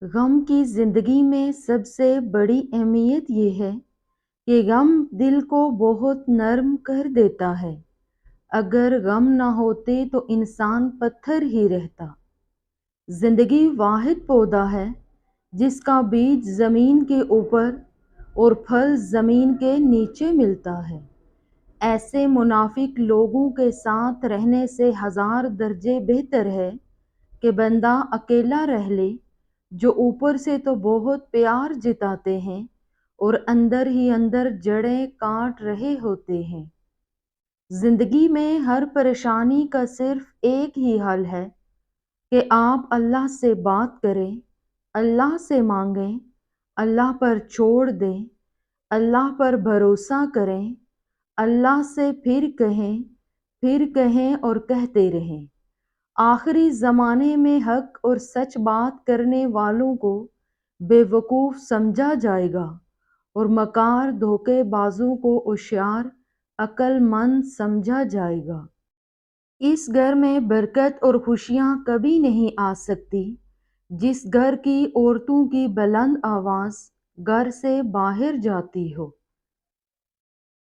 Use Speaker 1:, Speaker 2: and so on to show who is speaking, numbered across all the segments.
Speaker 1: غم کی زندگی میں سب سے بڑی اہمیت یہ ہے کہ غم دل کو بہت نرم کر دیتا ہے۔ اگر غم نہ ہوتے تو انسان پتھر ہی رہتا۔ زندگی واحد پودا ہے جس کا بیج زمین کے اوپر اور پھل زمین کے نیچے ملتا ہے۔ ایسے منافق لوگوں کے ساتھ رہنے سے 1000 درجے بہتر ہے کہ بندہ اکیلا رہ لے، جو اوپر سے تو بہت پیار جتاتے ہیں اور اندر ہی اندر جڑیں کاٹ رہے ہوتے ہیں۔ زندگی میں ہر پریشانی کا صرف ایک ہی حل ہے کہ آپ اللہ سے بات کریں، اللہ سے مانگیں، اللہ پر چھوڑ دیں، اللہ پر بھروسہ کریں، اللہ سے پھر کہیں اور کہتے رہیں۔ آخری زمانے میں حق اور سچ بات کرنے والوں کو بے وقوف سمجھا جائے گا اور مکار دھوکے بازوں کو ہوشیار عقل مند سمجھا جائے گا۔ اس گھر میں برکت اور خوشیاں کبھی نہیں آ سکتی جس گھر کی عورتوں کی بلند آواز گھر سے باہر جاتی ہو۔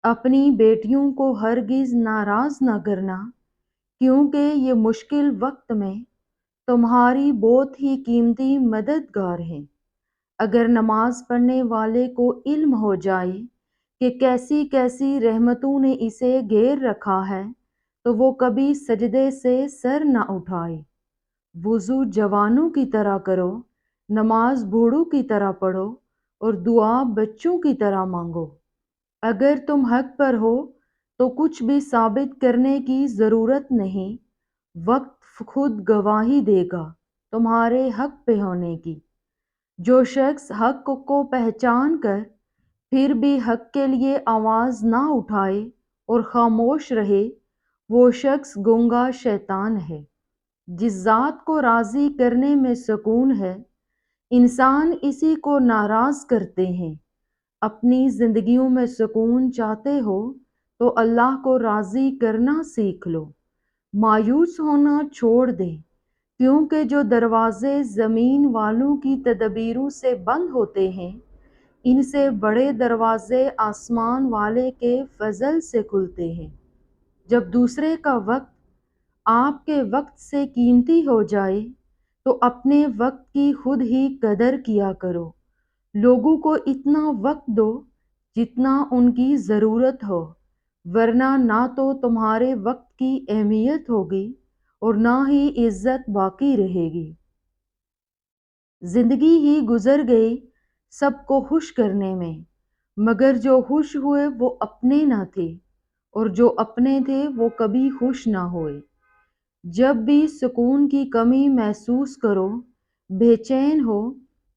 Speaker 1: اپنی بیٹیوں کو ہرگز ناراض نہ کرنا، کیونکہ یہ مشکل وقت میں تمہاری بہت ہی قیمتی مددگار ہیں۔ اگر نماز پڑھنے والے کو علم ہو جائے کہ کیسی کیسی رحمتوں نے اسے گھیر رکھا ہے تو وہ کبھی سجدے سے سر نہ اٹھائے۔ وضو جوانوں کی طرح کرو، نماز بوڑھوں کی طرح پڑھو اور دعا بچوں کی طرح مانگو۔ اگر تم حق پر ہو تو کچھ بھی ثابت کرنے کی ضرورت نہیں، وقت خود گواہی دے گا تمہارے حق پہ ہونے کی۔ جو شخص حق کو پہچان کر پھر بھی حق کے لیے آواز نہ اٹھائے اور خاموش رہے، وہ شخص گونگا شیطان ہے۔ جس ذات کو راضی کرنے میں سکون ہے، انسان اسی کو ناراض کرتے ہیں۔ اپنی زندگیوں میں سکون چاہتے ہو تو اللہ کو راضی کرنا سیکھ لو۔ مایوس ہونا چھوڑ دے، کیونکہ جو دروازے زمین والوں کی تدبیروں سے بند ہوتے ہیں، ان سے بڑے دروازے آسمان والے کے فضل سے کھلتے ہیں۔ جب دوسرے کا وقت آپ کے وقت سے قیمتی ہو جائے تو اپنے وقت کی خود ہی قدر کیا کرو۔ لوگوں کو اتنا وقت دو جتنا ان کی ضرورت ہو، ورنہ نہ تو تمہارے وقت کی اہمیت ہوگی اور نہ ہی عزت باقی رہے گی۔ زندگی ہی گزر گئی سب کو خوش کرنے میں، مگر جو خوش ہوئے وہ اپنے نہ تھے اور جو اپنے تھے وہ کبھی خوش نہ ہوئے۔ جب بھی سکون کی کمی محسوس کرو، بے چین ہو،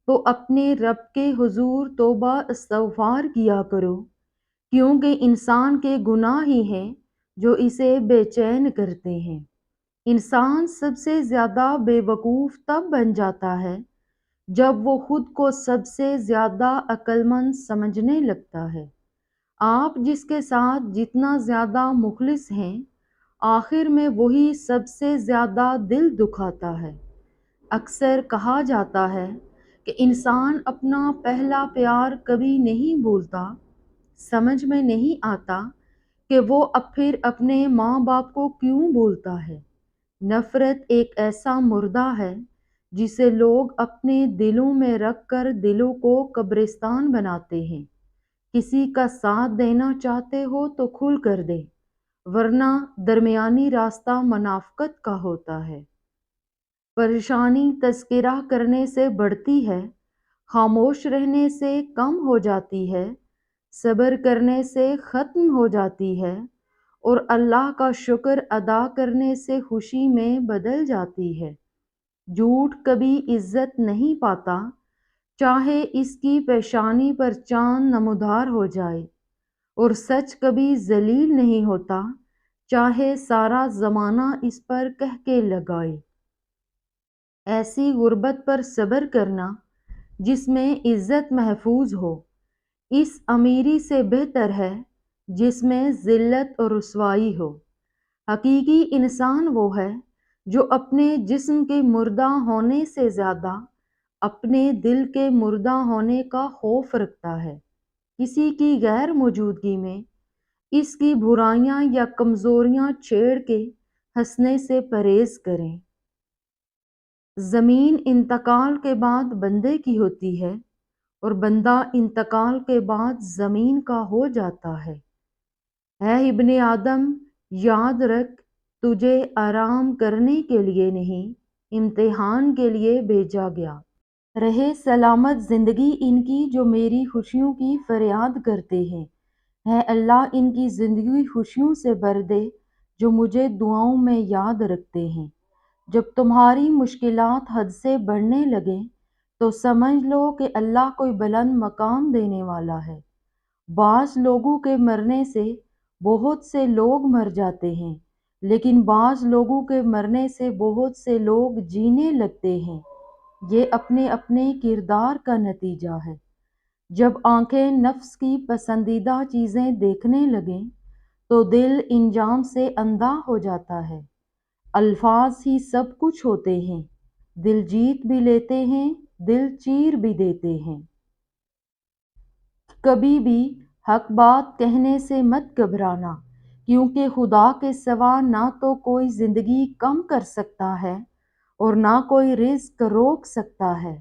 Speaker 1: تو اپنے رب کے حضور توبہ استغفار کیا کرو، کیونکہ انسان کے گناہ ہی ہیں جو اسے بے چین کرتے ہیں۔ انسان سب سے زیادہ بے وقوف تب بن جاتا ہے جب وہ خود کو سب سے زیادہ عقل مند سمجھنے لگتا ہے۔ آپ جس کے ساتھ جتنا زیادہ مخلص ہیں، آخر میں وہی سب سے زیادہ دل دکھاتا ہے۔ اکثر کہا جاتا ہے کہ انسان اپنا پہلا پیار کبھی نہیں بھولتا۔ سمجھ میں نہیں آتا کہ وہ اب پھر اپنے ماں باپ کو کیوں بھولتا ہے۔ نفرت ایک ایسا مردہ ہے جسے لوگ اپنے دلوں میں رکھ کر دلوں کو قبرستان بناتے ہیں۔ کسی کا ساتھ دینا چاہتے ہو تو کھل کر دے، ورنہ درمیانی راستہ منافقت کا ہوتا ہے۔ پریشانی تذکرہ کرنے سے بڑھتی ہے، خاموش رہنے سے کم ہو جاتی ہے، صبر کرنے سے ختم ہو جاتی ہے اور اللہ کا شکر ادا کرنے سے خوشی میں بدل جاتی ہے۔ جھوٹ کبھی عزت نہیں پاتا، چاہے اس کی پیشانی پر چاند نمودار ہو جائے، اور سچ کبھی ذلیل نہیں ہوتا، چاہے سارا زمانہ اس پر کہکے لگائے۔ ایسی غربت پر صبر کرنا جس میں عزت محفوظ ہو، اس امیری سے بہتر ہے جس میں ذلت اور رسوائی ہو۔ حقیقی انسان وہ ہے جو اپنے جسم کے مردہ ہونے سے زیادہ اپنے دل کے مردہ ہونے کا خوف رکھتا ہے۔ کسی کی غیر موجودگی میں اس کی برائیاں یا کمزوریاں چھیڑ کے ہنسنے سے پرہیز کریں۔ زمین انتقال کے بعد بندے کی ہوتی ہے اور بندہ انتقال کے بعد زمین کا ہو جاتا ہے۔ اے ابن آدم، یاد رکھ، تجھے آرام کرنے کے لیے نہیں، امتحان کے لیے بھیجا گیا۔ رہے سلامت زندگی ان کی جو میری خوشیوں کی فریاد کرتے ہیں۔ اے اللہ، ان کی زندگی خوشیوں سے بھر دے جو مجھے دعاؤں میں یاد رکھتے ہیں۔ جب تمہاری مشکلات حد سے بڑھنے لگیں تو سمجھ لو کہ اللہ کوئی بلند مقام دینے والا ہے۔ بعض لوگوں کے مرنے سے بہت سے لوگ مر جاتے ہیں، لیکن بعض لوگوں کے مرنے سے بہت سے لوگ جینے لگتے ہیں۔ یہ اپنے اپنے کردار کا نتیجہ ہے۔ جب آنکھیں نفس کی پسندیدہ چیزیں دیکھنے لگیں تو دل انجام سے اندھا ہو جاتا ہے۔ الفاظ ہی سب کچھ ہوتے ہیں، دل جیت بھی لیتے ہیں، دل چیر بھی دیتے ہیں۔ کبھی بھی حق بات کہنے سے مت گھبرانا، کیونکہ خدا کے سوا نہ تو کوئی زندگی کم کر سکتا ہے اور نہ کوئی رزق روک سکتا ہے۔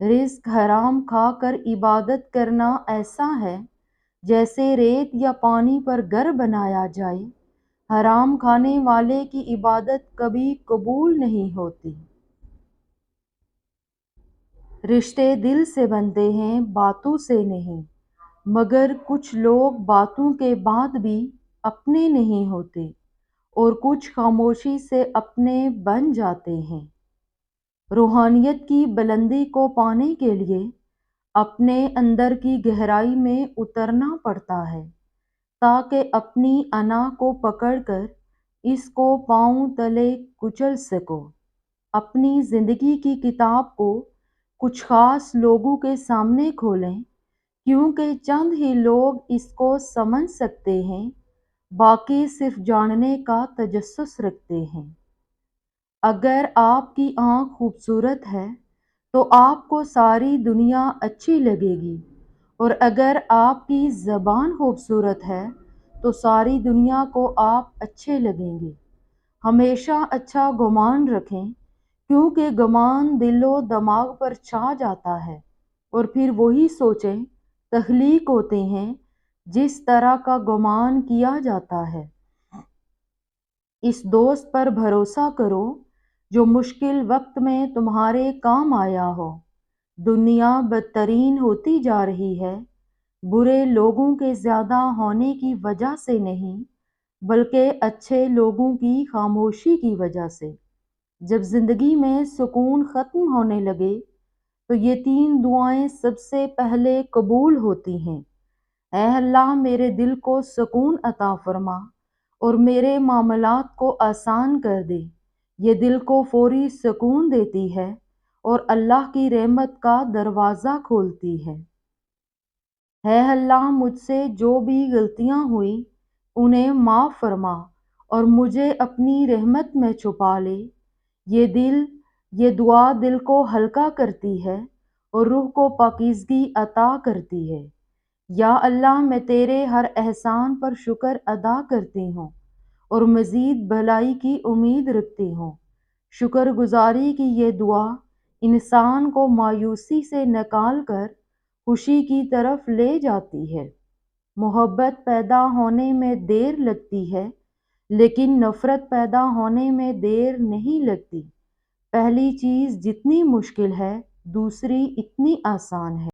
Speaker 1: رزق حرام کھا کر عبادت کرنا ایسا ہے جیسے ریت یا پانی پر گھر بنایا جائے۔ حرام کھانے والے کی عبادت کبھی قبول نہیں ہوتی۔ رشتے دل سے بنتے ہیں، باتوں سے نہیں، مگر کچھ لوگ باتوں کے بعد بھی اپنے نہیں ہوتے اور کچھ خاموشی سے اپنے بن جاتے ہیں۔ روحانیت کی بلندی کو پانے کے لیے اپنے اندر کی گہرائی میں اترنا پڑتا ہے تاکہ اپنی انا کو پکڑ کر اس کو پاؤں تلے کچل سکو۔ اپنی زندگی کی کتاب کو کچھ خاص لوگوں کے سامنے کھولیں، کیونکہ چند ہی لوگ اس کو سمجھ سکتے ہیں، باقی صرف جاننے کا تجسس رکھتے ہیں۔ اگر آپ کی آنکھ خوبصورت ہے تو آپ کو ساری دنیا اچھی لگے گی، اور اگر آپ کی زبان خوبصورت ہے تو ساری دنیا کو آپ اچھے لگیں گے۔ ہمیشہ اچھا گمان رکھیں، کیونکہ گمان دل و دماغ پر چھا جاتا ہے اور پھر وہی سوچیں تخلیق ہوتے ہیں جس طرح کا گمان کیا جاتا ہے۔ اس دوست پر بھروسہ کرو جو مشکل وقت میں تمہارے کام آیا ہو۔ دنیا بدترین ہوتی جا رہی ہے، برے لوگوں کے زیادہ ہونے کی وجہ سے نہیں، بلکہ اچھے لوگوں کی خاموشی کی وجہ سے۔ جب زندگی میں سکون ختم ہونے لگے تو یہ تین دعائیں سب سے پہلے قبول ہوتی ہیں۔ اے اللہ، میرے دل کو سکون عطا فرما اور میرے معاملات کو آسان کر دے۔ یہ دل کو فوری سکون دیتی ہے اور اللہ کی رحمت کا دروازہ کھولتی ہے۔ اے اللہ، مجھ سے جو بھی غلطیاں ہوئیں انہیں معاف فرما اور مجھے اپنی رحمت میں چھپا لے۔ یہ دعا دل کو ہلکا کرتی ہے اور روح کو پاکیزگی عطا کرتی ہے۔ یا اللہ، میں تیرے ہر احسان پر شکر ادا کرتی ہوں اور مزید بھلائی کی امید رکھتی ہوں۔ شکر گزاری کی یہ دعا انسان کو مایوسی سے نکال کر خوشی کی طرف لے جاتی ہے۔ محبت پیدا ہونے میں دیر لگتی ہے، لیکن نفرت پیدا ہونے میں دیر نہیں لگتی۔ پہلی چیز جتنی مشکل ہے، دوسری اتنی آسان ہے۔